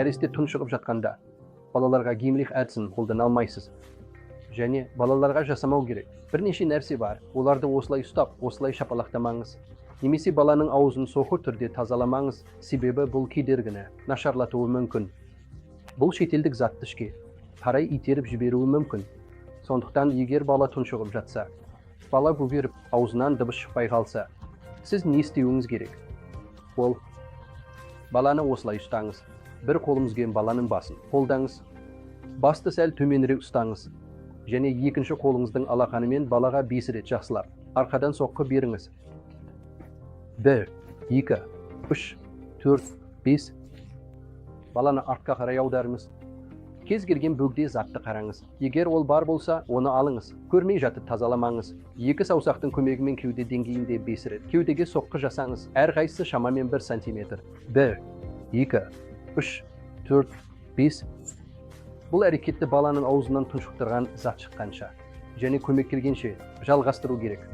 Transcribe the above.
нәресте тұншығып жатқанда балаларға геймлих әдісін қолдана алмайсыз. Және балаларға жасамау керек. Бірнеше нәрсе бар. Оларды осылай ұстап, осылай шапалақтамаңыз. Немесе баланың аузын соқыр түрде тазаламаңыз, себебі бұл кедергіні нашарлатуы мүмкін. Бұл шетелдік затты ішке қарай итеріп жіберуі мүмкін. Сондықтан егер бала тұншығып жатса, бала бөгеріп аузынан дыбыс шықпай қалса, сіз не істеуіңіз керек? Ол баланы осылай ұстаңыз. Бір қолыңызбен баланың басын қолдаңыз. Басты сәл төменірек ұстаңыз. Және екінші қолыңыздың алақанымен балаға 5 рет жақсылап арқадан соққы беріңіз. 1, 2, 3, 4, 5. Баланы артқа қарай аударыңыз. Кез келген бөгде затты қараңыз. Егер ол бар болса, оны алыңыз. Көрмей жатып тазаламаңыз. 2 саусақтың көмегімен кеуде деңгейінде 5 рет кеудеге соққы жасаңыз. Әрқайсысы шамамен 1 см. 1, 2, 3, 4, 5. Бұл әрекетті баланың аузынан тұншықтырған зат шыққанша және көмек келгенше жалғастыру керек.